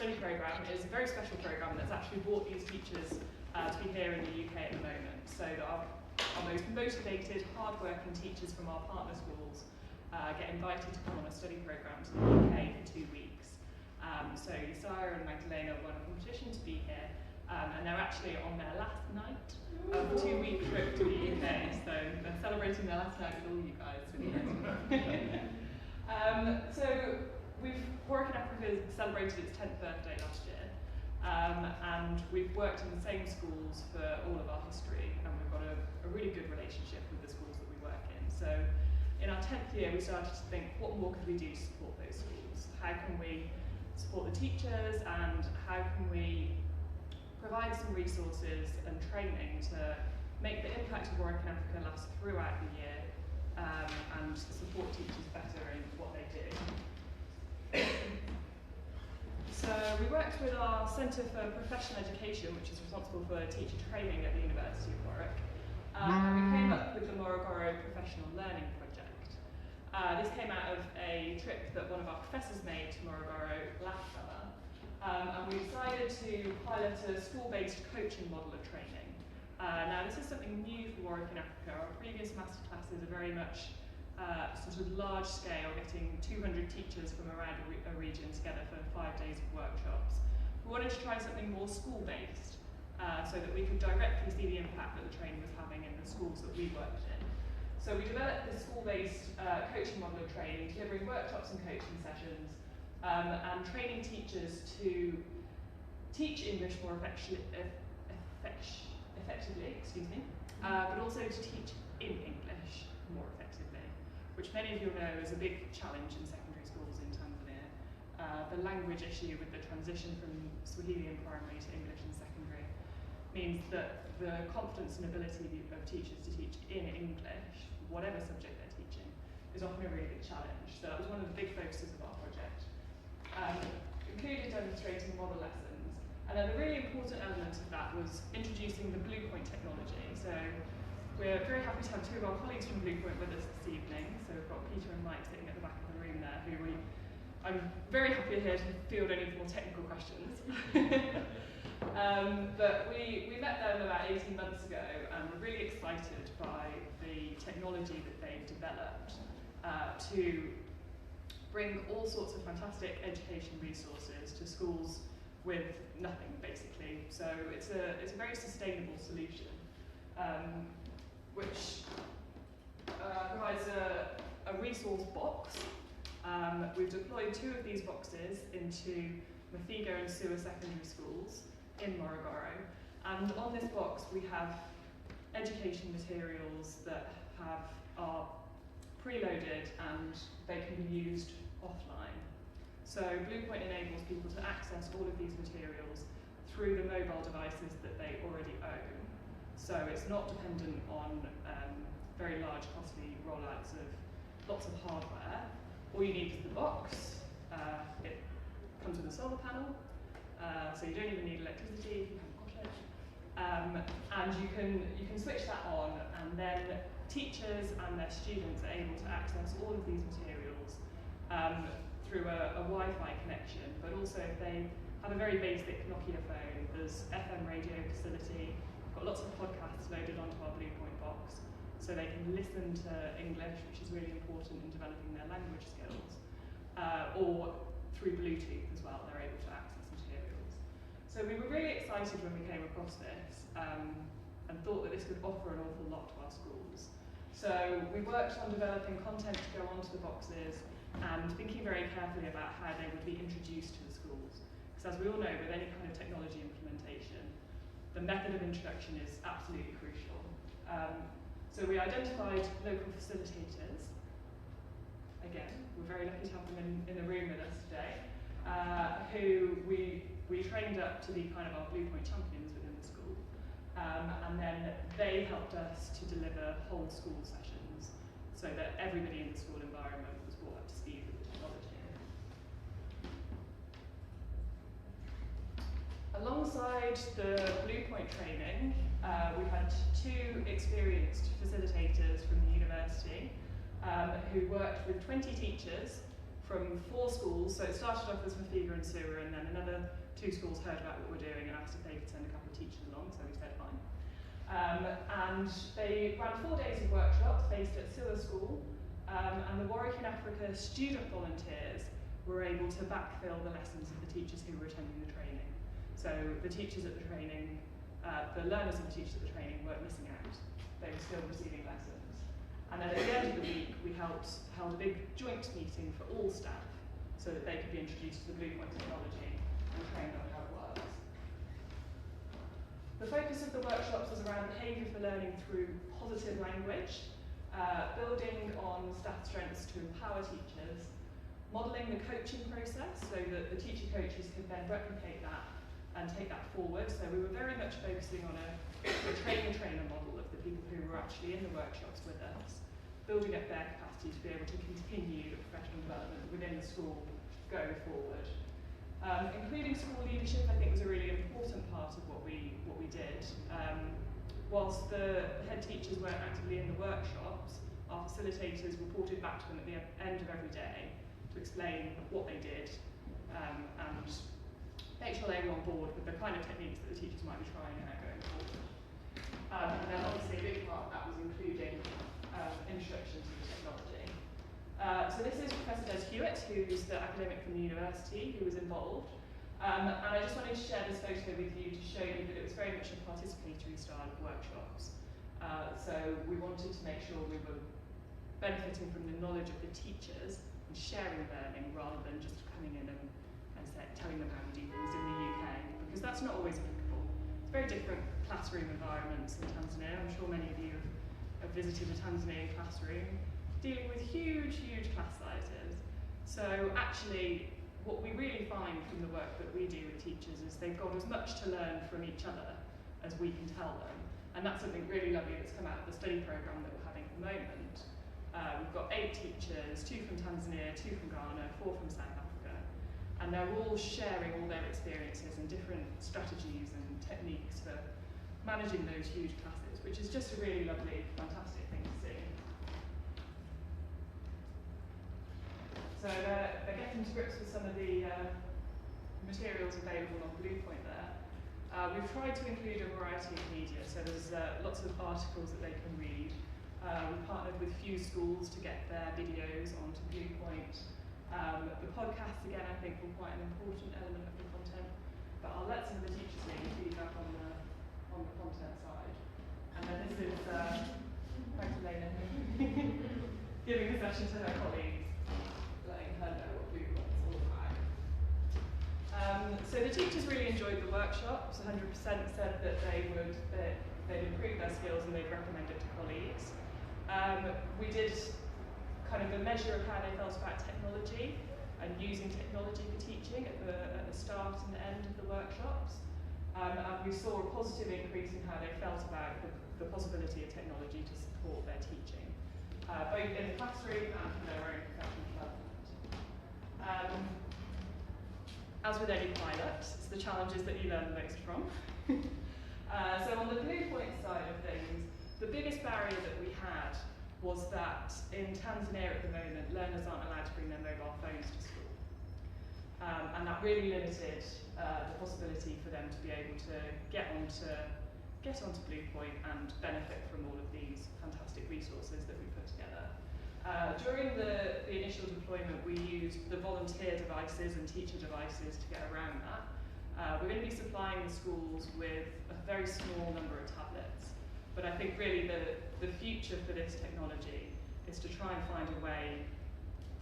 study programme is a very special programme that's actually brought these teachers to be here in the UK at the moment, so that our most motivated, hard-working teachers from our partner schools get invited to come on a study programme to the UK for 2 weeks. So Isaiah and Magdalena won a competition to be here, and they're actually on their last night of a 2-week trip to the UK, so they're celebrating their last night with all you guys. So Warwick in Africa celebrated its 10th birthday last year, and we've worked in the same schools for all of our history, and we've got a really good relationship with the schools that we work in. So in our 10th year, we started to think, what more could we do to support those schools? How can we support the teachers, and how can we provide some resources and training to make the impact of Warwick in Africa last throughout the year, and support teachers better in what they do. So we worked with our Centre for Professional Education, which is responsible for teacher training at the University of Warwick, and we came up with the Morogoro Professional Learning Project. This came out of a trip that one of our professors made to Morogoro last summer, and we decided to pilot a school-based coaching model of training. Now this is something new for Warwick in Africa. Our previous masterclasses are very much sort of large scale, getting 200 teachers from around a region together for 5 days of workshops. We wanted to try something more school-based, so that we could directly see the impact that the training was having in the schools that we worked in. So we developed this school-based coaching model of training, delivering workshops and coaching sessions, and training teachers to teach English more effectively, but also to teach in English more effectively, which many of you know is a big challenge in secondary schools in Tanzania. The language issue with the transition from Swahili in primary to English in secondary means that the confidence and ability of teachers to teach in English, whatever subject they're teaching, is often a really big challenge. So that was one of the big focuses of our project. Included demonstrating model lessons, and then a really important element of that was introducing the Bluepoint technology. So we're very happy to have 2 of our colleagues from Bluepoint with us this evening. So we've got Peter and Mike sitting at the back of the room there, I'm very happy here to field any more technical questions. But we met them about 18 months ago, and we're really excited by the technology that they've developed to bring all sorts of fantastic education resources to schools with nothing, basically. So it's a very sustainable solution, which provides a resource box. We've deployed 2 of these boxes into Mathiga and SOAS secondary schools in Morogoro, and on this box we have education materials that are preloaded and they can be used offline. So Bluepoint enables people to access all of these materials through the mobile devices that they already own. So it's not dependent on very large, costly rollouts of lots of hardware. All you need is the box. It comes with a solar panel, so you don't even need electricity if you haven't got it. And you can switch that on, and then teachers and their students are able to access all of these materials through a Wi-Fi connection, but also if they have a very basic Nokia phone, there's FM radio facility. We've got lots of podcasts loaded onto our Bluepoint box, so they can listen to English, which is really important in developing their language skills, or through Bluetooth as well, they're able to access materials. So we were really excited when we came across this, and thought that this could offer an awful lot to our schools. So we worked on developing content to go onto the boxes, and thinking very carefully about how they would be introduced to the schools. Because as we all know, with any kind of technology implementation, the method of introduction is absolutely crucial. So we identified local facilitators. Again, we're very lucky to have them in the room with us today, who we trained up to be kind of our Bluepoint champions within the school. And then they helped us to deliver whole school sessions so that everybody in the school environment was brought up to speed with the technology. Alongside the Bluepoint training, we had 2 experienced facilitators from the university who worked with 20 teachers from 4 schools. So it started off as Mafeega and Sewer, and then another 2 schools heard about what we're doing and asked if they could send a couple of teachers along, so we said fine. And they ran 4 days of workshops based at Sewer School, and the Warwick in Africa student volunteers were able to backfill the lessons of the teachers who were attending the training. So the teachers at the training, the learners of the teachers at the training weren't missing out. They were still receiving lessons. And then at the end of the week, we held a big joint meeting for all staff so that they could be introduced to the Bluepoint technology and trained on how it works. The focus of the workshops was around behaviour for learning through positive language, building on staff strengths to empower teachers, modelling the coaching process so that the teacher coaches could then replicate that and take that forward. So we were very much focusing on a trainer model of the people who were actually in the workshops with us, building up their capacity to be able to continue the professional development within the school going forward. Including school leadership, I think, was a really important part of what we did. Whilst the head teachers weren't actively in the workshops, our facilitators reported back to them at the end of every day to explain what they did and make sure they were on board with the kind of techniques that the teachers might be trying out going forward. And then obviously a big part of that was including introduction to the technology. So this is Professor Des Hewitt, who's the academic from the university who was involved. And I just wanted to share this photo with you to show you that it was very much a participatory style of workshops. So we wanted to make sure we were benefiting from the knowledge of the teachers and sharing learning rather than just coming in and telling them how to do things in the UK, because that's not always applicable. It's very different classroom environments in Tanzania. I'm sure many of you have visited a Tanzanian classroom, dealing with huge, huge class sizes. So actually, what we really find from the work that we do with teachers is they've got as much to learn from each other as we can tell them. And that's something really lovely that's come out of the study programme that we're having at the moment. We've got 8 teachers, 2 from Tanzania, 2 from Ghana, 4 from South Africa. And they're all sharing all their experiences and different strategies and techniques for managing those huge classes, which is just a really lovely, fantastic thing to see. So they're getting to grips with some of the materials available on Bluepoint there. We've tried to include a variety of media, so there's lots of articles that they can read. We've partnered with Fuse schools to get their videos onto Bluepoint. The podcasts, again, I think were quite an important element of the content, but I'll let some of the teachers make feedback on the content side. And then this is Magdalena giving a session to her colleagues, letting her know what Bluepoint's all about. So the teachers really enjoyed the workshops. 100% said that they'd improve their skills and they'd recommend it to colleagues. We did kind of a measure of how they felt about technology and using technology for teaching at the start and the end of the workshops. And we saw a positive increase in how they felt about the possibility of technology to support their teaching, both in the classroom and for their own professional development. As with any pilot, it's the challenges that you learn the most from. So on the Bluepoint side of things, the biggest barrier that we had was that in Tanzania at the moment, learners aren't allowed to bring their mobile phones to school. And that really limited the possibility for them to be able to get onto Bluepoint and benefit from all of these fantastic resources that we put together. During the initial deployment, we used the volunteer devices and teacher devices to get around that. We're going to be supplying the schools with a very small number of tablets, but I think really the future for this technology is to try and find a way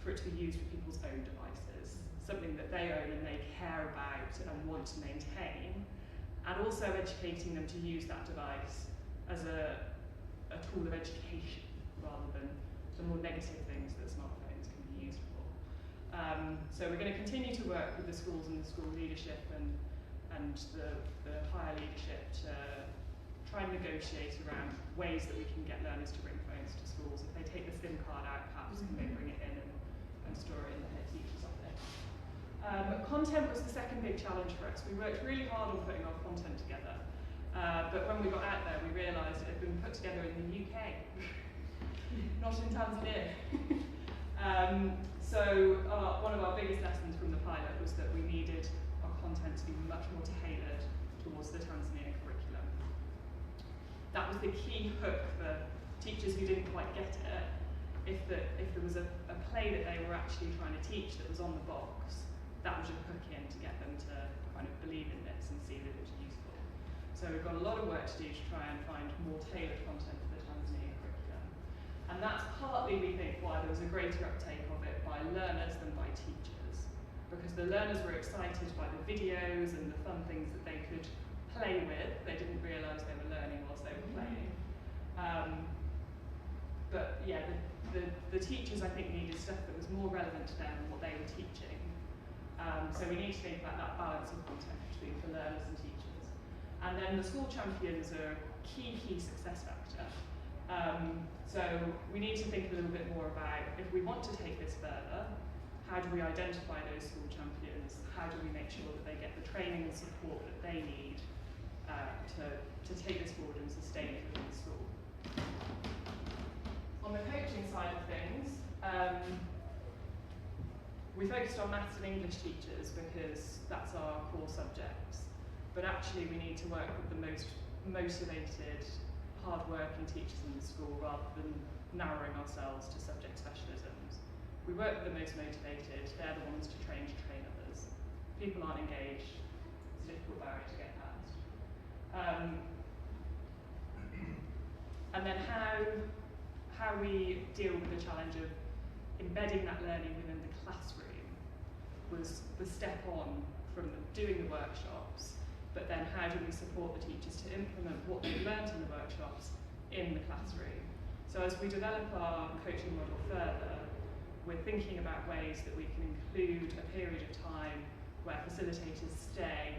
for it to be used with people's own devices, something that they own and they care about and want to maintain, and also educating them to use that device as a tool of education rather than the more negative things that smartphones can be used for. So we're going to continue to work with the schools and the school leadership and the higher leadership to try and negotiate around ways that we can get learners to bring phones to schools. If they take the SIM card out, perhaps can they bring it in and store it in the head teacher's office. Content was the second big challenge for us. We worked really hard on putting our content together, but when we got out there, we realised it had been put together in the UK, not in Tanzania. One of our biggest lessons from the pilot was that we needed our content to be much more tailored towards the Tanzania curriculum. That was the key hook for teachers who didn't quite get it. If there was a play that they were actually trying to teach that was on the box, that was your hook in to get them to kind of believe in this and see that it was useful. So we've got a lot of work to do to try and find more tailored content for the Tanzania curriculum. And that's partly, we think, why there was a greater uptake of it by learners than by teachers. Because the learners were excited by the videos and the fun things that they could play with. They didn't realise they were learning whilst they were playing. But yeah, the teachers, I think, needed stuff that was more relevant to them than what they were teaching. So we need to think about that balance of content between for learners and teachers. And then the school champions are a key success factor. So we need to think a little bit more about, if we want to take this further, how do we identify those school champions? How do we make sure that they get the training and support that they need to take this forward and sustain it within the school? On the coaching side of things, we focused on maths and English teachers because that's our core subjects. But actually we need to work with the most motivated, hard-working teachers in the school rather than narrowing ourselves to subject specialisms. We work with the most motivated, they're the ones to train others. People aren't engaged, it's a difficult barrier to get past. And then how we deal with the challenge of embedding that learning within the classroom was the step on from doing the workshops, but then how do we support the teachers to implement what they've learned in the workshops in the classroom? So as we develop our coaching model further, we're thinking about ways that we can include a period of time where facilitators stay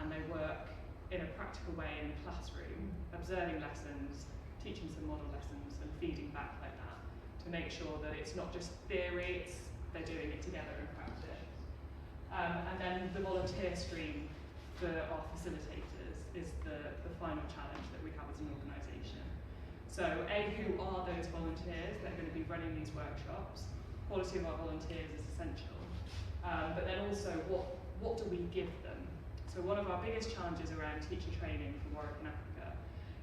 and they work in a practical way in the classroom, observing lessons, teaching some model lessons and feeding back like that to make sure that it's not just theory, they're doing it together in practice. And then the volunteer stream for our facilitators is the final challenge that we have as an organisation. So who are those volunteers that are going to be running these workshops? Quality of our volunteers is essential. But then also what do we give them? So one of our biggest challenges around teacher training for Warwick and Africa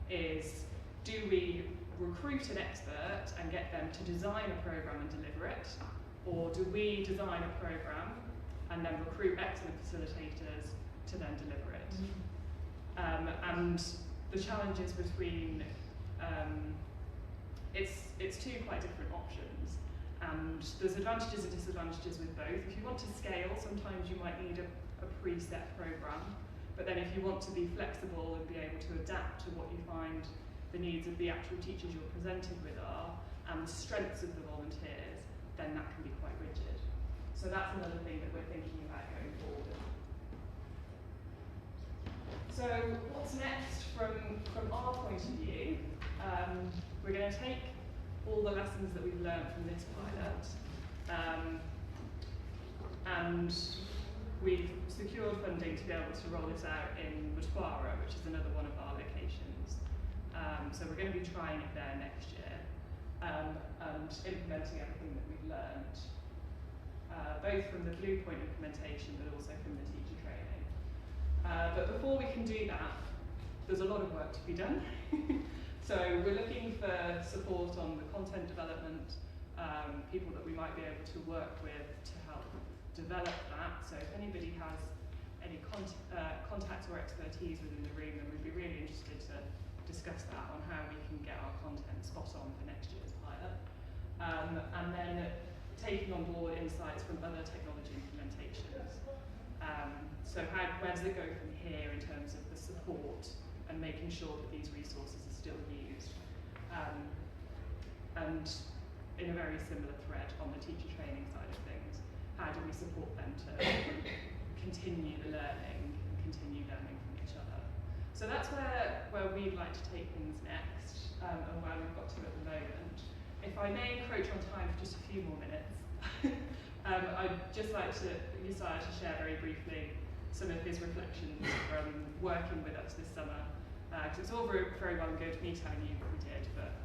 is, do we recruit an expert and get them to design a programme and deliver it? Or do we design a programme and then recruit excellent facilitators to then deliver it? And the challenges between, it's two quite different options. And there's advantages and disadvantages with both. If you want to scale, sometimes you might need a preset programme. But then if you want to be flexible and be able to adapt to what you find the needs of the actual teachers you're presented with are, and the strengths of the volunteers, then that can be quite rigid. So that's another thing that we're thinking about going forward. So what's next from our point of view? We're going to take all the lessons that we've learned from this pilot, and we've secured funding to be able to roll this out in Mtwara, which is another one of our locations. So we're going to be trying it there next year and implementing everything that we've learned, both from the Bluepoint implementation but also from the teacher training. But before we can do that, there's a lot of work to be done. So we're looking for support on the content development, people that we might be able to work with to help develop that. So if anybody has any contacts or expertise within the room, then we'd be really interested to discuss that on how we can get our content spot on for next year's pilot. And then taking on board insights from other technology implementations. So where does it go from here in terms of the support and making sure that these resources are still used? And in a very similar thread on the teacher training side of things, how do we support them to continue the learning and continue learning from each other? So that's where we'd like to take things next, and where we've got to at the moment. If I may encroach on time for just a few more minutes, I'd just like Yesaya to share very briefly some of his reflections from working with us this summer. Because it's all very well and good me telling you what we did, but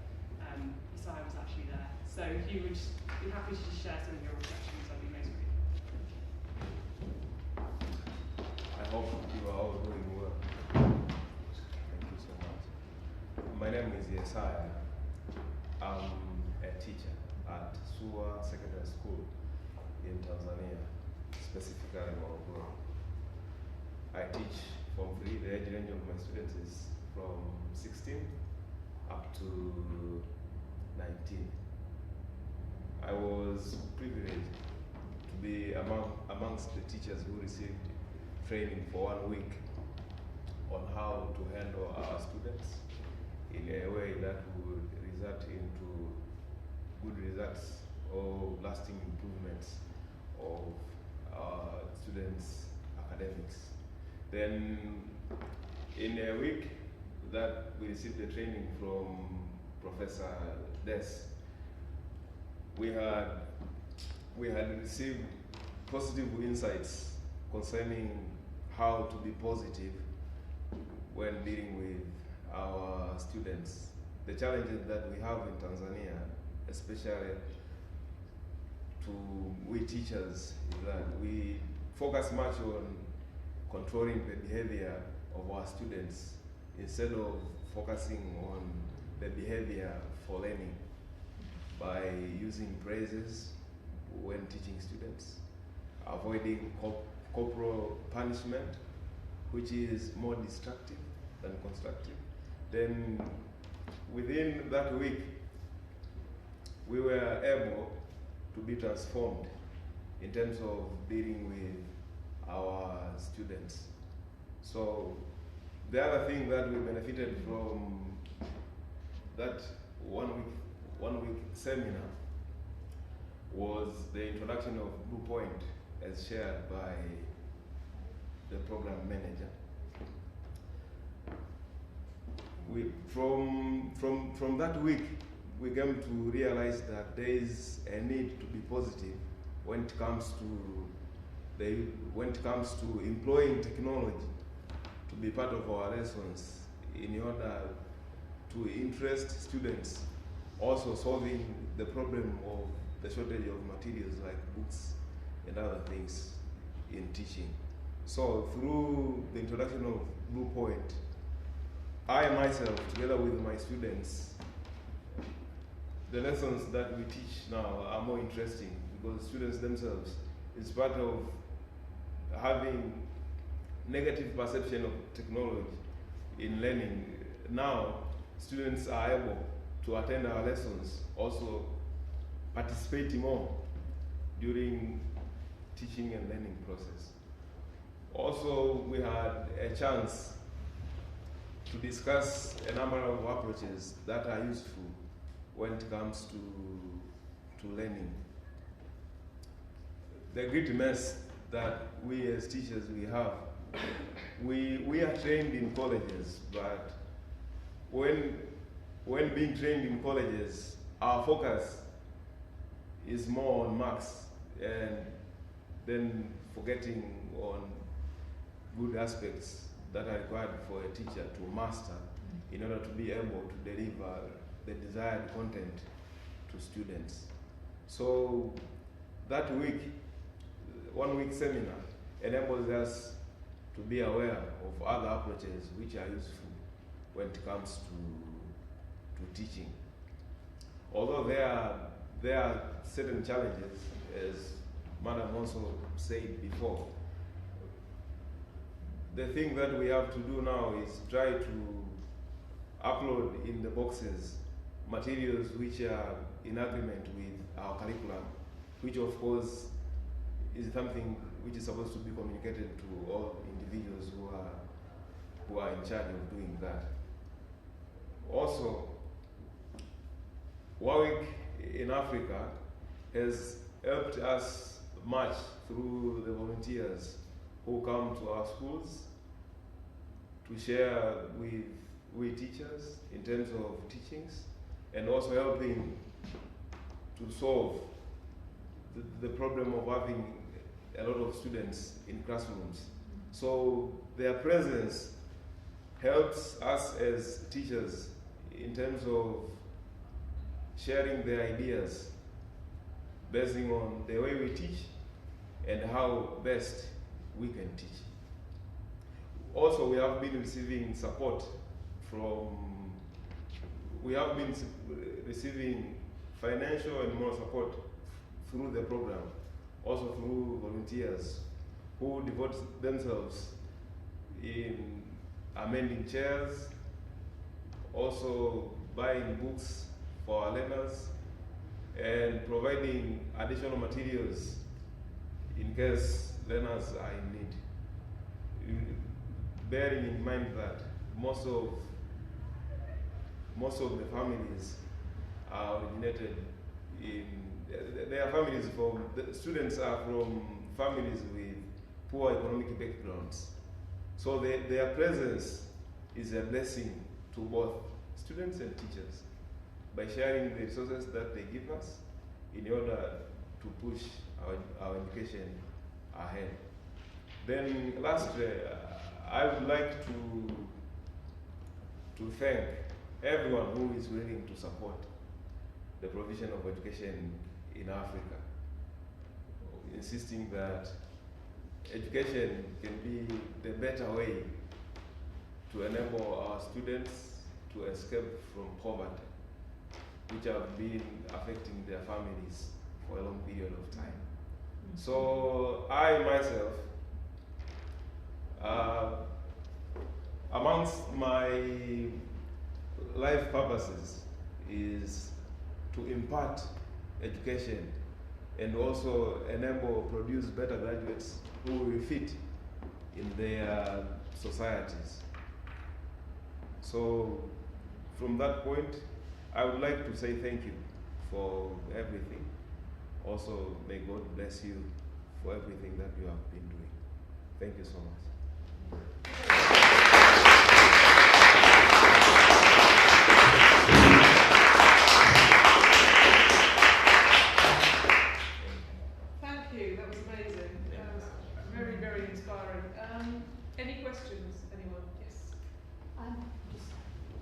Isaiah was actually there. So if you would be happy to just share some of your reflections, I'd be most grateful. I hope you are all doing well. Thank you so much. My name is Isaiah. I'm a teacher at SOAS Secondary School in Tanzania, specifically Morogoro. I teach from 3. The age range of my students is from 16 up to 19. I was privileged to be amongst the teachers who received training for 1 week on how to handle our students in a way that would result into good results or lasting improvements of our students' academics. Then in a week that we received the training from Professor Des, we had received positive insights concerning how to be positive when dealing with our students. The challenges that we have in Tanzania, especially to we teachers, is that we focus much on controlling the behavior of our students instead of focusing on the behavior for learning by using praises when teaching students, avoiding corporal punishment, which is more destructive than constructive. Then within that week, we were able to be transformed in terms of dealing with our students. So the other thing that we benefited from that one week seminar was the introduction of Blue Point as shared by the program manager. From that week, we came to realize that there is a need to be positive when it comes to employing technology to be part of our lessons in order to interest students, also solving the problem of the shortage of materials like books and other things in teaching. So through the introduction of Blue Point, I myself, together with my students, the lessons that we teach now are more interesting because students themselves, in spite of having negative perception of technology in learning, now students are able to attend our lessons, also participating more during teaching and learning process. Also, we had a chance to discuss a number of approaches that are useful when it comes to learning. The great mess that we as teachers we are trained in colleges, but when being trained in colleges, our focus is more on marks and then forgetting on good aspects that are required for a teacher to master in order to be able to deliver the desired content to students. So that week, 1 week seminar enables us to be aware of other approaches which are useful when it comes to teaching. Although there are certain challenges, as Madam also said before, the thing that we have to do now is try to upload in the boxes materials which are in agreement with our curriculum, which of course is something which is supposed to be communicated to all individuals who are in charge of doing that. Also, WAWIC in Africa has helped us much through the volunteers who come to our schools to share with teachers in terms of teachings and also helping to solve the problem of having a lot of students in classrooms. So their presence helps us as teachers in terms of sharing their ideas based on the way we teach and how best we can teach. Also, we have been receiving support receiving financial and moral support through the program, also through volunteers who devote themselves in amending chairs, also buying books for our learners, and providing additional materials in case learners are in need. Bearing in mind that most of the families are originated in, their families the students are from families with poor economic backgrounds. So their presence is a blessing to both students and teachers by sharing the resources that they give us in order to push our education ahead. Then lastly, I would like to thank everyone who is willing to support the provision of education in Africa, insisting that education can be the better way to enable our students to escape from poverty, which have been affecting their families for a long period of time. So I myself, amongst my life purposes is to impart education and also produce better graduates who will fit in their societies. So from that point, I would like to say thank you for everything. Also, may God bless you for everything that you have been doing. Thank you so much. Thank you, that was amazing. That was very, very inspiring. Any questions, anyone? Yes. Just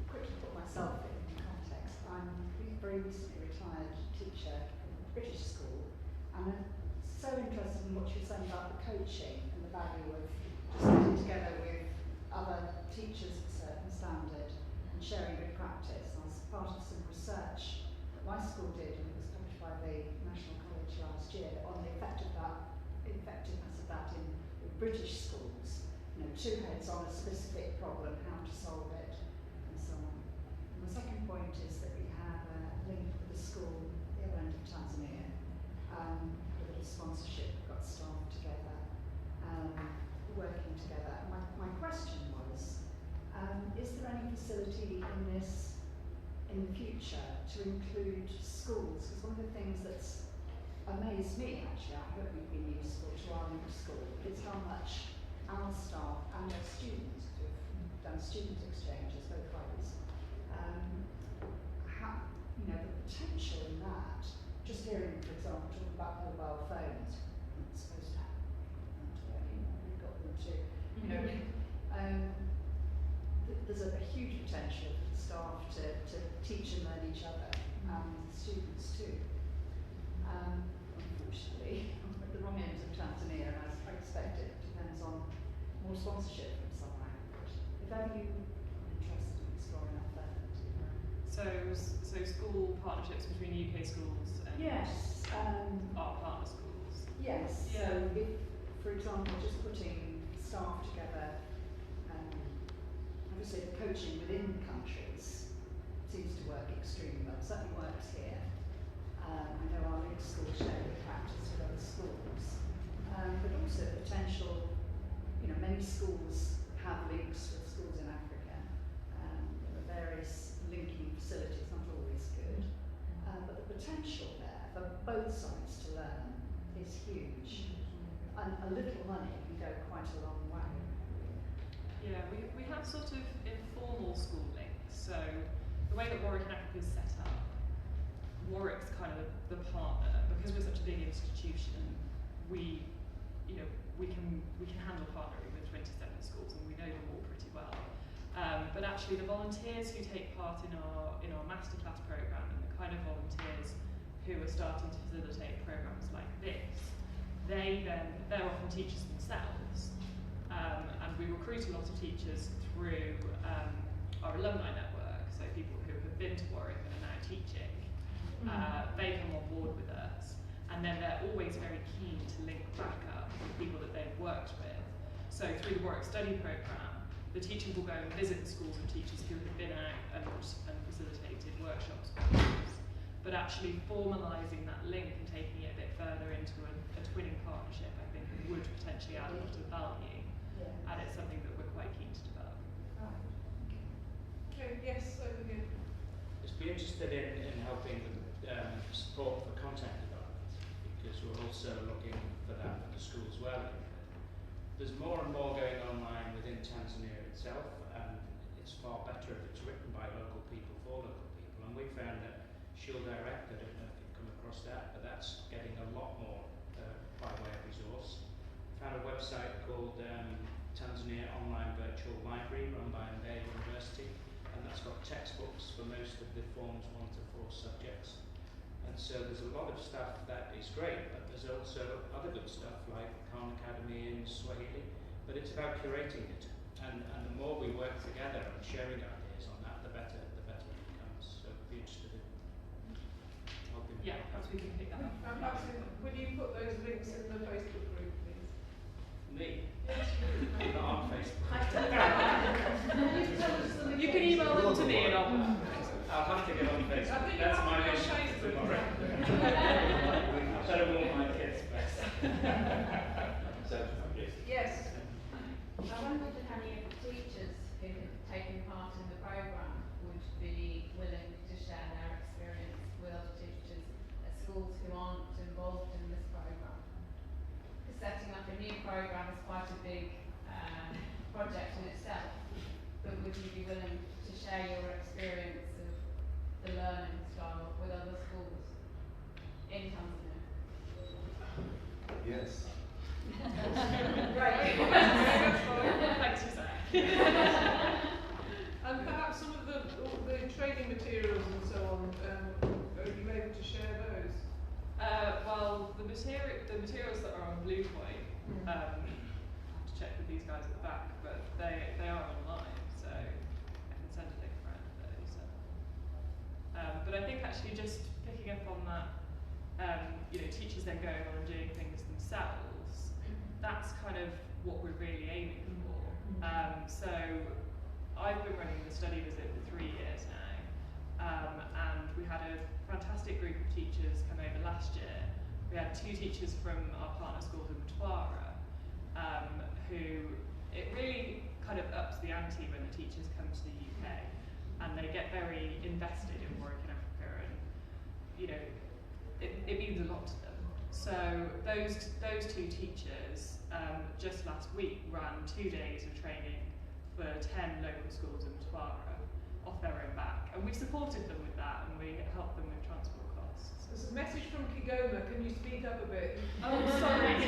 quickly put myself in context. I'm a very recently retired teacher in a British school, and I'm so interested in what you're saying about the coaching and the value of just getting together with other teachers of a certain standard and sharing good practice. I was part of some research that my school did, and it was published by the National College last year, on the effectiveness of that in British schools. You know, two heads on a specific problem, how to solve it, and so on. And the second point is that we have a link with the school at the other end of Tanzania, a bit of sponsorship, we've got staff together, working together. And my question was, is there any facility in this in the future to include schools? Because one of the things that's amazed me, actually, I hope we've been useful to our new school, is how much our staff and our students, who've done student exchanges, both ways, the potential in that, just hearing, for example, talking about mobile phones, it's supposed to happen, we've got them too, there's a huge potential for the staff to teach and learn each other, and the students too. Unfortunately, I'm at the wrong end of Tanzania, and as I expect it depends on more sponsorship from somewhere. If ever you're interested in exploring that further. So school partnerships between UK schools and Yes. our partner schools. Yes. Yeah. So if, for example, just putting staff together, obviously the coaching within countries seems to work extremely well. It certainly works here. I know our link school share good practice with other schools, but also potential. Many schools have links with schools in Africa. There are various linking facilities, not always good, but the potential there for both sides to learn is huge. And a little money can go quite a long way. Yeah, we have sort of informal school links. So the way that Warwick and Africa is set up, Warwick's kind of the partner, because we're such a big institution. We can handle partnering with 27 schools, and we know them all pretty well. But actually, the volunteers who take part in our masterclass program in the kind of volunteers who are starting to facilitate programs like this, they're often teachers themselves, and we recruit a lot of teachers through our alumni network, so people who have been to Warwick and are now teaching. They come on board with us, and then they're always very keen to link back up with people that they've worked with. So through the Warwick Study Programme, the teachers will go and visit the schools of teachers who have been out and facilitated workshops with us. But actually formalising that link and taking it a bit further into a twinning partnership, I think would potentially add a lot of value, and it's something that we're quite keen to develop. Okay, yes, over here. Just be interested in helping with support for content development, because we're also looking for that for the school as well. There's more and more going online within Tanzania itself, and it's far better if it's written by local people for local people. And we found that Shield Direct, I don't know if you've come across that, but that's getting a lot more by way of resource. Found a website called Tanzania Online Virtual Library run by Mbeya University, and that's got textbooks for most of the forms 1 to 4 subjects. And so there's a lot of stuff that is great, but there's also other good stuff like Khan Academy in Swahili, but it's about curating it. And the more we work together and sharing ideas on that, the better it becomes. So be interested in helping. Yeah, perhaps we can pick that up. Absolutely. Will you put those links in the Facebook group, please? Me? I'm not on Facebook. You can email them to me and I'll have to get on Facebook. I think you That's have to my be on mission Facebook. tomorrow. I better warn my kids first. Yes. I wondered if any of the teachers who have taken part in the programme would be willing to share their experience with other teachers at schools who aren't involved in this programme. Because setting up a new programme is quite a big project in itself, but would you be willing to share your experience of the learning style with other schools in Tanzania? Yes. Great. Thanks, Suzanne. And perhaps some of the training materials and so on, are you able to share those? Well, the materials that are on Blue Point, I have to check with these guys at the back, but they are online, so I can send a link around those. But I think actually just picking up on that, teachers then going on and doing things themselves, that's kind of what we're really aiming for. So I've been running the study visit for 3 years now, and we had a fantastic group of teachers come over last year. We had 2 teachers from our partner schools in Mtwara, who it really kind of ups the ante when the teachers come to the UK, and they get very invested in Warwick in Africa, and it means a lot to them. So those 2 teachers just last week ran 2 days of training for 10 local schools in Mtwara off their own back, and we supported them with that, and we helped them with transport costs. There's a message from Kigoma. Can you speak up a bit? Oh, sorry.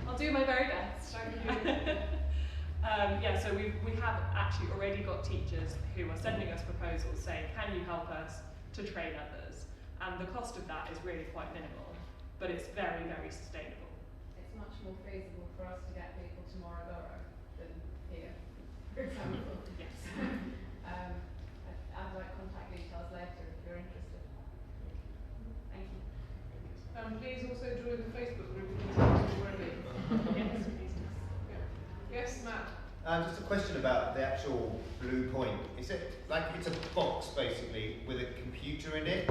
I'll do my very best. Thank you. So we have actually already got teachers who are sending us proposals saying, can you help us to train others? And the cost of that is really quite minimal, but it's very, very sustainable. It's much more feasible for us to get people to Morogoro than here, for example. Yes. I'd like contact details later if you're interested. Thank you. Please also join the Facebook group if you haven't already. Yes, please. Yes, Matt. Just a question about the actual Blue Point. Is it like it's a box basically with a computer in it,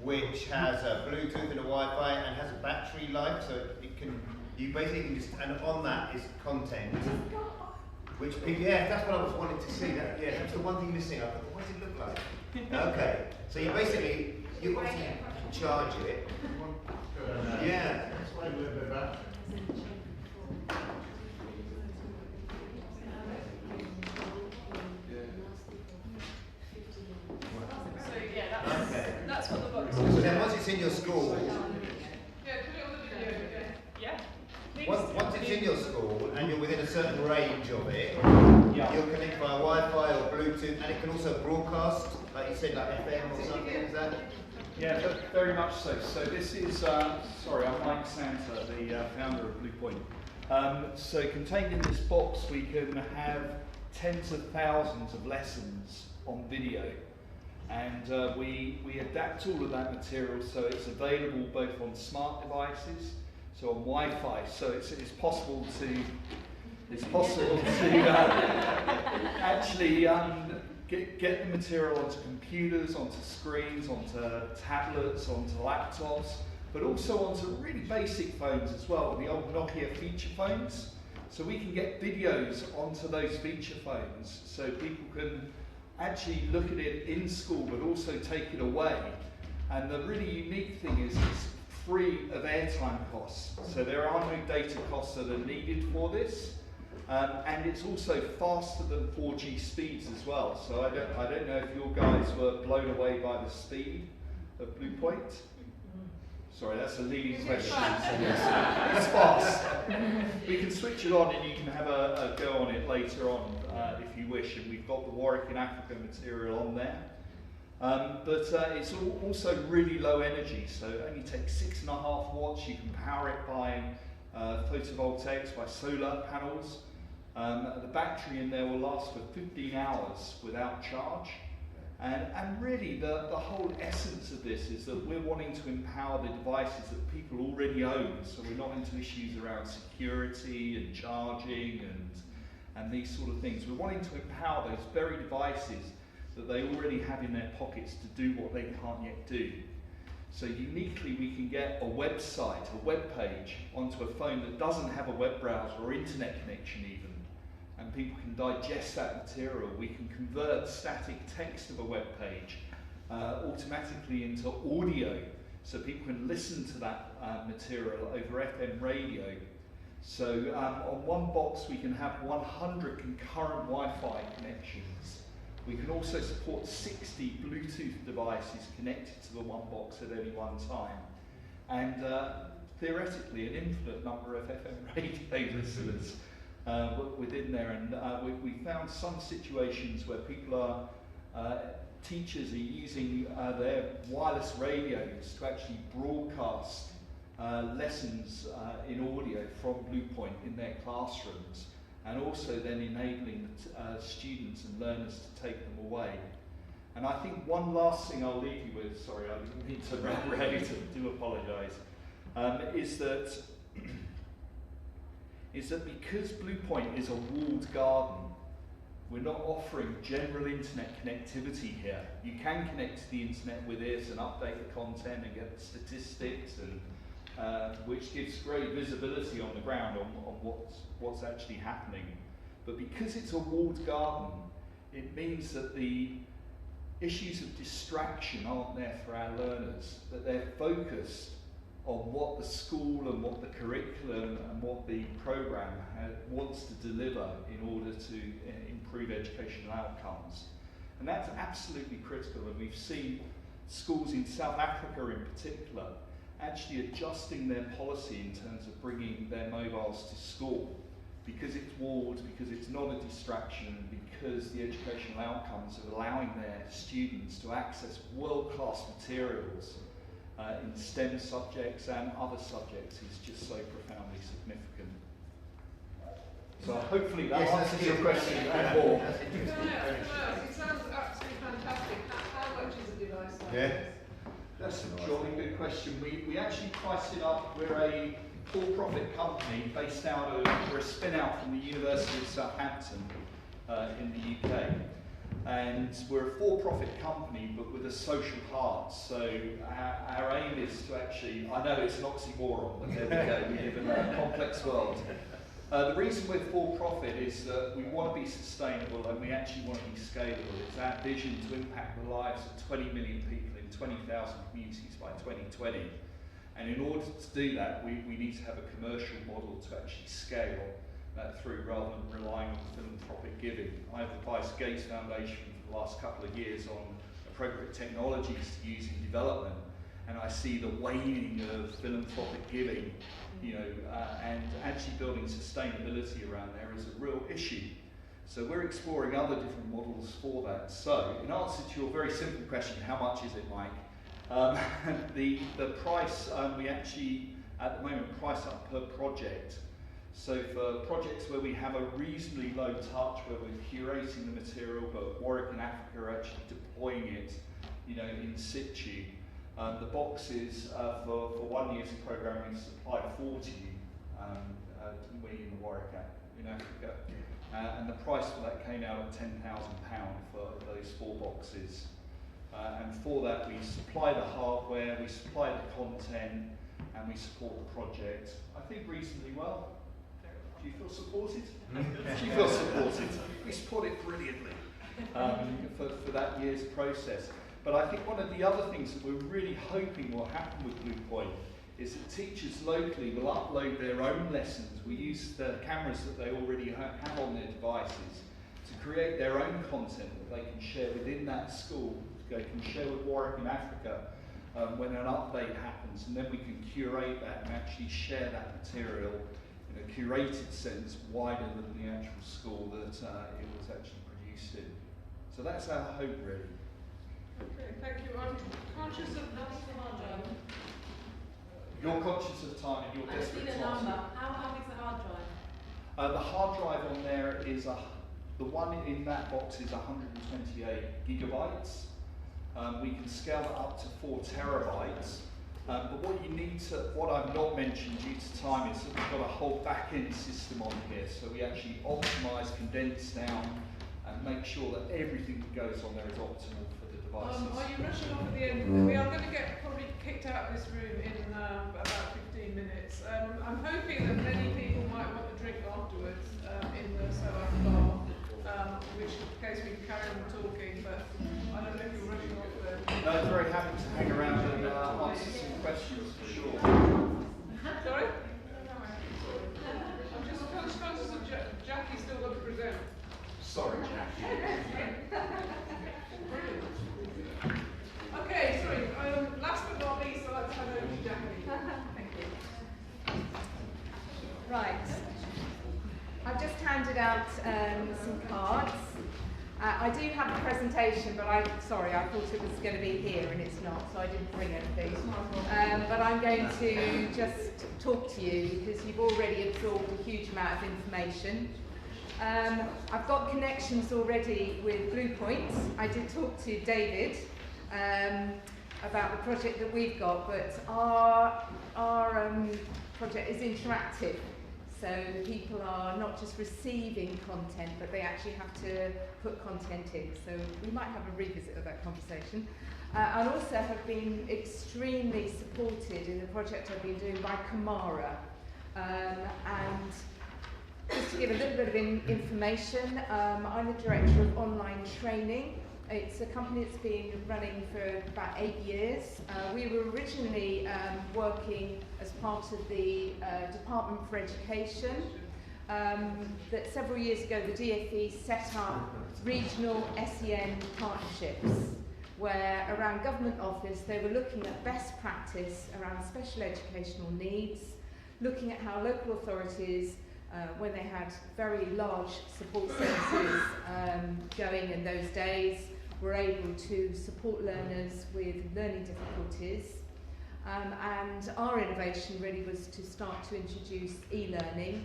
which has a Bluetooth and a Wi-Fi and has a battery life, so you basically can just, and on that is content, which people, that's what I was wanting to see. That's the one thing missing. I thought, what does it look like? Okay, so you obviously charge it. Yeah. That's why we're the battery. That's what the box So is. then once it's in your school, Yeah, put it on the video again. Yeah. once it's in your school and you're within a certain certain range of it. Yeah. You'll connect via Wi-Fi or Bluetooth, and it can also broadcast, like you said, like FM or something. Is that? Yeah, very much so. So this is, sorry, I'm Mike Santa, the founder of Bluepoint. So contained in this box, we can have tens of thousands of lessons on video. And we adapt all of that material so it's available both on smart devices, so on Wi-Fi. So it's possible to actually get the material onto computers, onto screens, onto tablets, onto laptops, but also onto really basic phones as well, the old Nokia feature phones. So we can get videos onto those feature phones so people can actually look at it in school but also take it away. And the really unique thing is it's free of airtime costs. So there are no data costs that are needed for this. And it's also faster than 4G speeds as well. So I don't know if your guys were blown away by the speed of Bluepoint. Sorry, that's a leading question. It's fast. We can switch it on and you can have a go on it later on if you wish. And we've got the Warwick in Africa material on there. But it's also really low energy, so it only takes 6.5 watts. You can power it by photovoltaics, by solar panels. The battery in there will last for 15 hours without charge. And really the whole essence of this is that we're wanting to empower the devices that people already own, so we're not into issues around security and charging and these sort of things. We're wanting to empower those very devices that they already have in their pockets to do what they can't yet do. So uniquely we can get a website, a web page, onto a phone that doesn't have a web browser or internet connection even, and people can digest that material. We can convert static text of a web page automatically into audio, so people can listen to that material over FM radio. So on one box we can have 100 concurrent Wi-Fi connections. We can also support 60 Bluetooth devices connected to the one box at any one time. And theoretically, an infinite number of FM radio listeners within there. And we found some situations where people teachers are using their wireless radios to actually broadcast lessons in audio from Bluepoint in their classrooms, and also then enabling students and learners to take them away. And I think one last thing I'll leave you with, sorry, I didn't mean to run ready to do apologise, is that because Bluepoint is a walled garden, we're not offering general internet connectivity here. You can connect to the internet with it and update the content and get the statistics, and which gives great visibility on the ground on what's actually happening. But because it's a walled garden, it means that the issues of distraction aren't there for our learners, that they're focused on what the school and what the curriculum and what the programme wants to deliver in order to improve educational outcomes. And that's absolutely critical, and we've seen schools in South Africa in particular actually adjusting their policy in terms of bringing their mobiles to school, because it's walled, because it's not a distraction, because the educational outcomes of allowing their students to access world-class materials in STEM subjects and other subjects is just so profoundly significant. So hopefully that answers your question and more. It sounds absolutely fantastic. How much is a device like this? That's a jolly good question. We actually priced it up. We're a for-profit company based out of, we're a spin-out from the University of Southampton in the UK. And we're a for-profit company, but with a social heart. So our aim is to actually, I know it's an oxymoron, but there we go, we live in a complex world. The reason we're for-profit is that we want to be sustainable and we actually want to be scalable. It's our vision to impact the lives of 20 million people in 20,000 communities by 2020. And in order to do that, we need to have a commercial model to actually scale that through, rather than relying on philanthropic giving. I've advised Gates Foundation for the last couple of years on appropriate technologies to use in development, and I see the waning of philanthropic giving, you know, and actually building sustainability around there is a real issue. So we're exploring other different models for that. So in answer to your very simple question, how much is it, Mike? The price, we actually at the moment price up per project. So for projects where we have a reasonably low touch, where we're curating the material, but Warwick and Africa are actually deploying it, you know, in situ. The boxes for 1 year's programme we supply 40 we in the Warwick in Africa. And the price for that came out at £10,000 for those 4 boxes. And for that we supply the hardware, we supply the content, and we support the project, I think reasonably well. Do you feel supported? Do you feel supported? We support it brilliantly for that year's process. But I think one of the other things that we're really hoping will happen with Blue Point is that teachers locally will upload their own lessons. We use the cameras that they already have on their devices to create their own content that they can share within that school, they can share with Warwick in Africa when an update happens, and then we can curate that and actually share that material in a curated sense wider than the actual school that it was actually produced in. So that's our hope, really. Okay, thank you. I'm conscious of You're conscious of time and you're desperate to answer. How big's the hard drive? The hard drive on there is the one in that box is 128 gigabytes. We can scale that up to 4 terabytes. But what I've not mentioned due to time is that we've got a whole back-end system on here. So we actually optimise, condense down, and make sure that everything that goes on there is optimal for the devices. Are you rushing off at the end? We are going to get probably kicked out of this room in about 15 minutes. I'm hoping that many people might want a drink afterwards in the SOAS bar, in which case we can carry on talking, but I don't know if you're rushing off there. No, I'm very happy to hang around and answer some questions for sure. Sorry? I'm just conscious of Jackie's still got to present. Sorry, Jackie. Brilliant. Okay, sorry. Last but not least, I'd like to hand over to Jackie. Thank you. Right. I've just handed out some cards. I do have a presentation, but I thought it was going to be here and it's not, so I didn't bring anything. But I'm going to just talk to you because you've already absorbed a huge amount of information. I've got connections already with Blue Point. I did talk to David about the project that we've got, but our project is interactive. So people are not just receiving content, but they actually have to put content in. So we might have a revisit of that conversation. I also have been extremely supported in the project I've been doing by Kamara. And just to give a little bit of information, I'm the director of online training. It's a company that's been running for about 8 years. We were originally working as part of the Department for Education. That several years ago the DfE set up regional SEN partnerships where around government office they were looking at best practice around special educational needs, looking at how local authorities when they had very large support services going in those days, were able to support learners with learning difficulties. And our innovation really was to start to introduce e-learning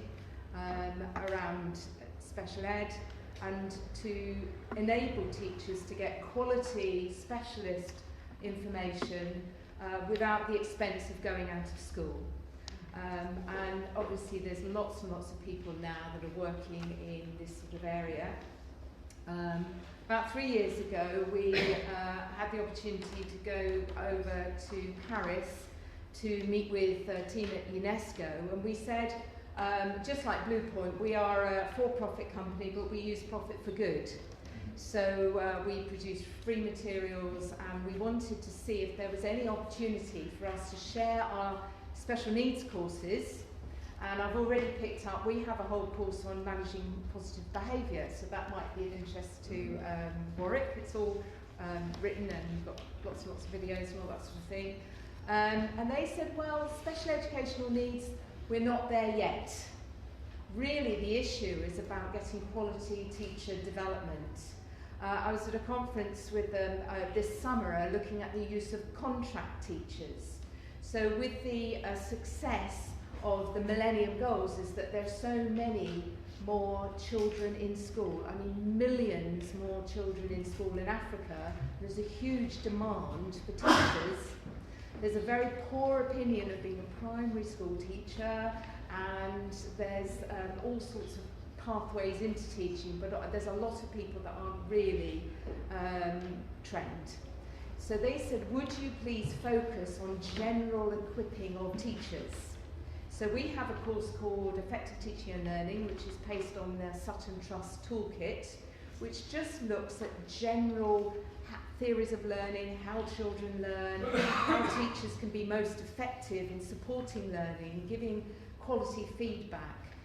around special ed and to enable teachers to get quality specialist information without the expense of going out of school. And obviously there's lots and lots of people now that are working in this sort of area. About 3 years ago we had the opportunity to go over to Paris to meet with a team at UNESCO, and we said, just like Blue Point, we are a for-profit company but we use profit for good. So we produced free materials and we wanted to see if there was any opportunity for us to share our special needs courses, and I've already picked up, we have a whole course on managing positive behaviour, so that might be of interest to Warwick. It's all written and you've got lots and lots of videos and all that sort of thing. And they said, well, special educational needs, we're not there yet. Really, the issue is about getting quality teacher development. I was at a conference with them this summer looking at the use of contract teachers. So with the success of the Millennium Goals is that there's so many more children in school. I mean, millions more children in school in Africa. There's a huge demand for teachers. There's a very poor opinion of being a primary school teacher, and there's all sorts of pathways into teaching, but there's a lot of people that aren't really trained. So they said, would you please focus on general equipping of teachers? So we have a course called Effective Teaching and Learning, which is based on the Sutton Trust Toolkit, which just looks at general theories of learning, how children learn, how teachers can be most effective in supporting learning, giving quality feedback,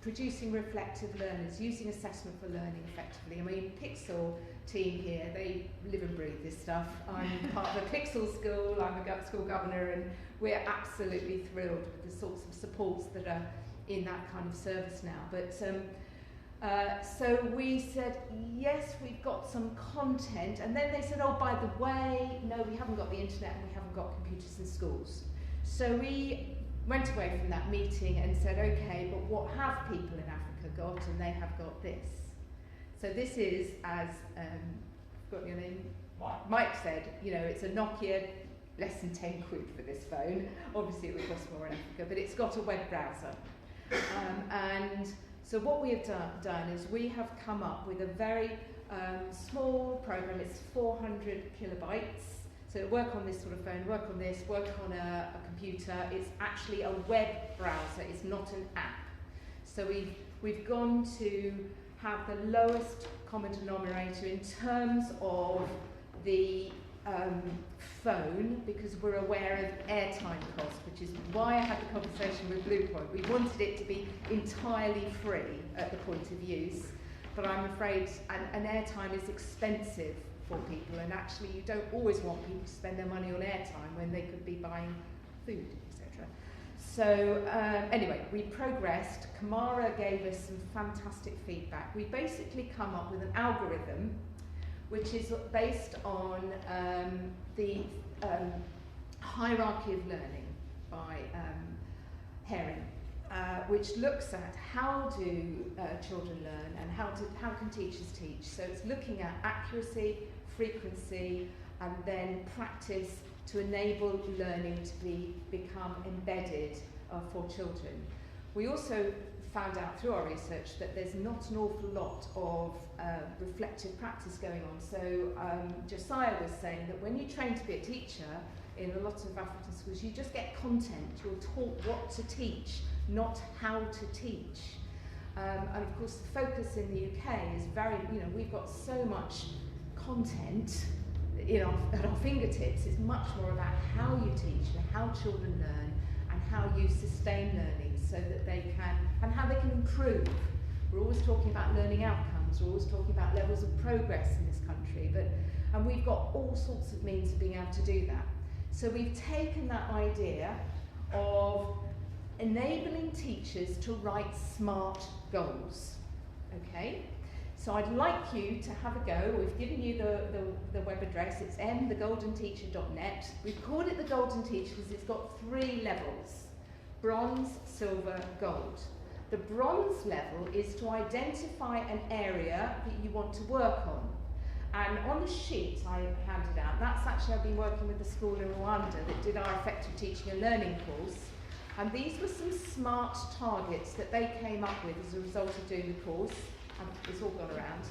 producing reflective learners, using assessment for learning effectively. I mean, Pixel team here, they live and breathe this stuff. I'm part of a Pixel school, I'm a school governor, and we're absolutely thrilled with the sorts of supports that are in that kind of service now. But so we said, yes, we've got some content, and then they said, oh, by the way, no, we haven't got the internet and we haven't got computers in schools. So we went away from that meeting and said, okay, but what have people in Africa got? And they have got this. So this is, as got your name? Mike said, you know, it's a Nokia, less than 10 quid for this phone. Obviously it would cost more in Africa, but it's got a web browser. And so what we have done is we have come up with a very small program. It's 400 kilobytes. So work on this sort of phone, work on this, work on a computer. It's actually a web browser, it's not an app. So we've gone to have the lowest common denominator in terms of the phone, because we're aware of airtime costs, which is why I had the conversation with Bluepoint. We wanted it to be entirely free at the point of use, but I'm afraid an airtime is expensive for people, and actually you don't always want people to spend their money on airtime when they could be buying food, etc. So anyway, we progressed. Kamara gave us some fantastic feedback. We basically come up with an algorithm which is based on the hierarchy of learning by Herring, which looks at how do children learn and how can teachers teach. So it's looking at accuracy, frequency, and then practice to enable learning to become embedded for children. We also found out through our research that there's not an awful lot of reflective practice going on. So Josiah was saying that when you train to be a teacher in a lot of African schools, you just get content. You're taught what to teach, not how to teach. And of course the focus in the UK is very, you know, we've got so much content at our fingertips. It's much more about how you teach and how children learn and how you sustain learning so that they can, and how they can improve. We're always talking about learning outcomes, we're always talking about levels of progress in this country, and we've got all sorts of means of being able to do that. So we've taken that idea of enabling teachers to write SMART goals, okay? So I'd like you to have a go. We've given you the web address. It's thegoldenteacher.net. We've called it the Golden Teacher because it's got 3 levels: bronze, silver, gold. The bronze level is to identify an area that you want to work on. And on the sheet I handed out, that's actually, I've been working with the school in Rwanda that did our Effective Teaching and Learning course. And these were some SMART targets that they came up with as a result of doing the course. And it's all gone around.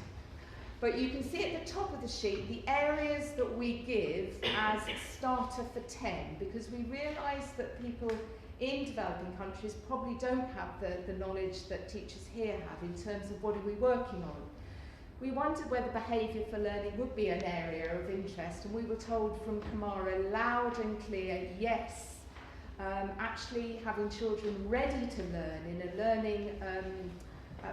But you can see at the top of the sheet the areas that we give as starter for 10, because we realise that people in developing countries probably don't have the knowledge that teachers here have in terms of what are we working on. We wondered whether behaviour for learning would be an area of interest, and we were told from Kamara loud and clear, yes. Actually having children ready to learn in a learning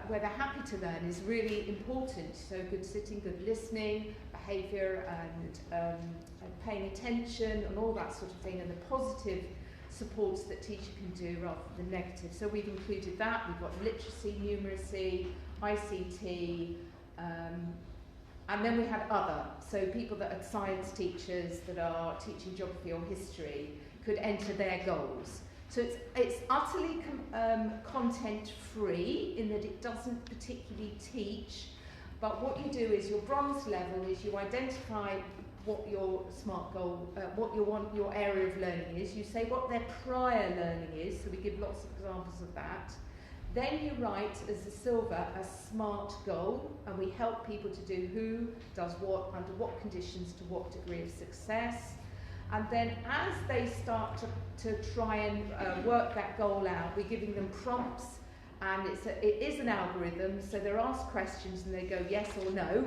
where they're happy to learn is really important. So good sitting, good listening, behaviour and paying attention and all that sort of thing, and the positive supports that teacher can do rather than negative. So we've included that. We've got literacy, numeracy, ICT, and then we had other. So people that are science teachers that are teaching geography or history could enter their goals. So it's utterly content free in that it doesn't particularly teach, but what you do is your bronze level is you identify what your SMART goal, what you want your area of learning is. You say what their prior learning is, so we give lots of examples of that. Then you write as a silver a SMART goal, and we help people to do who does what, under what conditions, to what degree of success. And then as they start to try and work that goal out, we're giving them prompts, and it is an algorithm, so they're asked questions and they go yes or no.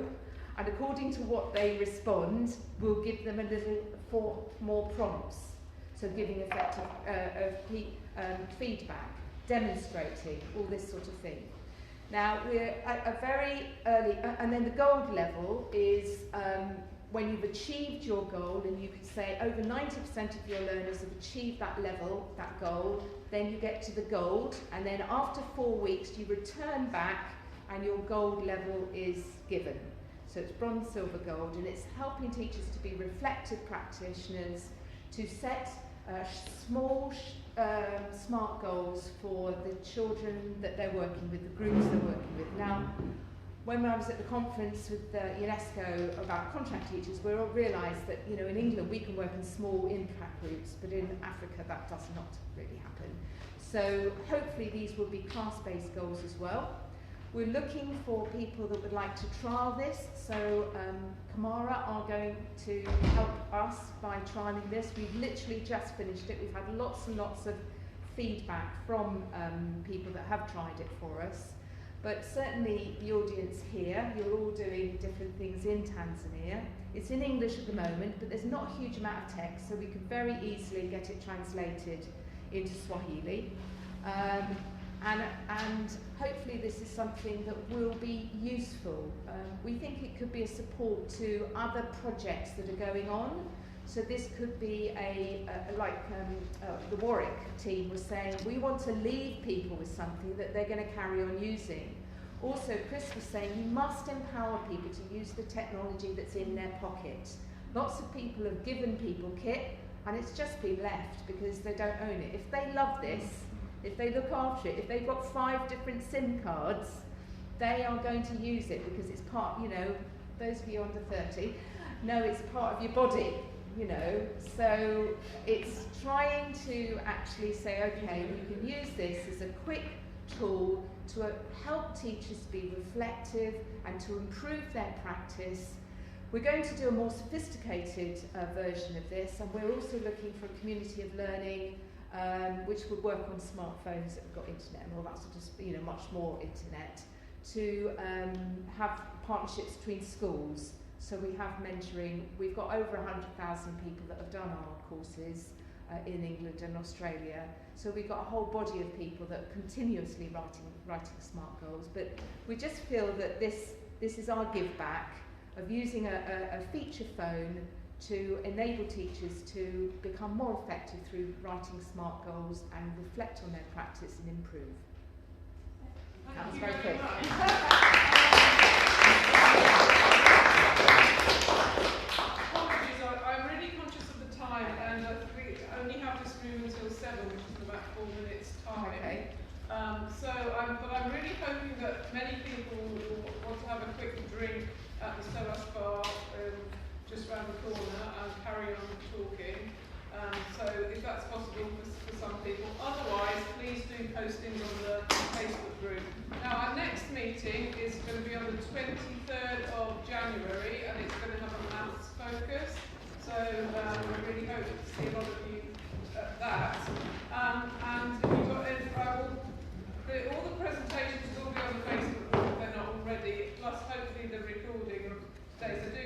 And according to what they respond, we'll give them a little 4 more prompts. So giving effective feedback, demonstrating, all this sort of thing. Now we're at a very early, and then the gold level is when you've achieved your goal, and you could say over 90% of your learners have achieved that level, that goal, then you get to the gold, and then after 4 weeks you return back and your gold level is given. So it's bronze, silver, gold, and it's helping teachers to be reflective practitioners, to set small, SMART goals for the children that they're working with, the groups they're working with. Now, when I was at the conference with UNESCO about contract teachers, we all realised that, you know, in England we can work in small impact groups, but in Africa that does not really happen. So hopefully these will be class-based goals as well. We're looking for people that would like to trial this, so Kamara are going to help us by trialling this. We've literally just finished it. We've had lots and lots of feedback from people that have tried it for us. But certainly the audience here, you're all doing different things in Tanzania. It's in English at the moment, but there's not a huge amount of text, so we could very easily get it translated into Swahili. And hopefully this is something that will be useful. We think it could be a support to other projects that are going on. So this could be the Warwick team was saying, we want to leave people with something that they're going to carry on using. Also, Chris was saying you must empower people to use the technology that's in their pocket. Lots of people have given people kit and it's just been left because they don't own it. If they love this, if they look after it, if they've got 5 different SIM cards, they are going to use it because it's part, you know, those of you under 30 know it's part of your body, you know. So it's trying to actually say, okay, we can use this as a quick tool to help teachers be reflective and to improve their practice. We're going to do a more sophisticated version of this, and we're also looking for a community of learning which would work on smartphones that have got internet and all that sort of, you know, much more internet, to have partnerships between schools. So we have mentoring. We've got over 100,000 people that have done our courses in England and Australia. So we've got a whole body of people that are continuously writing SMART goals. But we just feel that this is our give back of using a feature phone to enable teachers to become more effective through writing SMART goals and reflect on their practice and improve. That was very quick. Apologies, I'm really conscious of the time, and we only have this room until 7, which is in about 4 minutes' time. Okay. But I'm really hoping that many people will want to have a quick drink at the SOAS bar just around the corner and carry on talking. So if that's possible for some people. Otherwise, please do postings on the Facebook group. Now, our next meeting is going to be on the 23rd of January, and it's going to have a maths focus. So we really hope to see a lot of you at that. And if you've got any, all the presentations will be on the Facebook group if they're not already, plus hopefully the recording of today. So do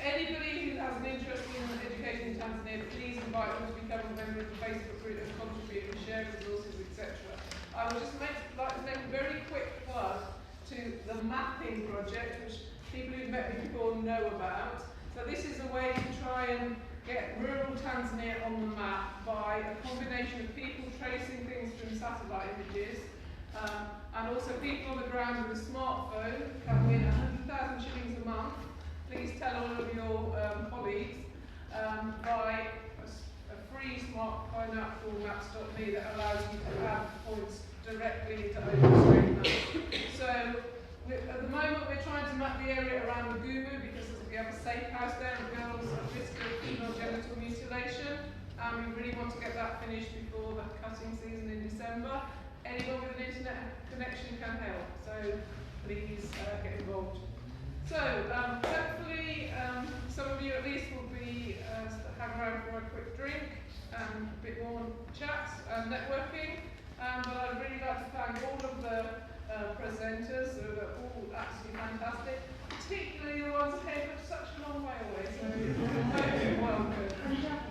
anybody who has an interest in education in Tanzania, please invite them to become a member of the Facebook group and contribute and share resources, etc. I would just like to make a very quick plug to the mapping project, which people who've met me before know about. So this is a way to try and get rural Tanzania on the map by a combination of people tracing things from satellite images, and also people on the ground with a smartphone can win 100,000 shillings a month. Please tell all of your colleagues by a free smartphone app called Maps.me that allows you to add points directly into OpenStreetMap. So at the moment we're trying to map the area around the Gumu because we have a safe house there of girls at risk of female genital mutilation, and we really want to get that finished before the cutting season in December. Anyone with an internet connection can help, so please get involved. So hopefully some of you at least will be hang around for a quick drink and a bit more chat and networking. But I'd really like to thank all of the presenters who are all absolutely fantastic, particularly the ones who came from such a long way away. So welcome.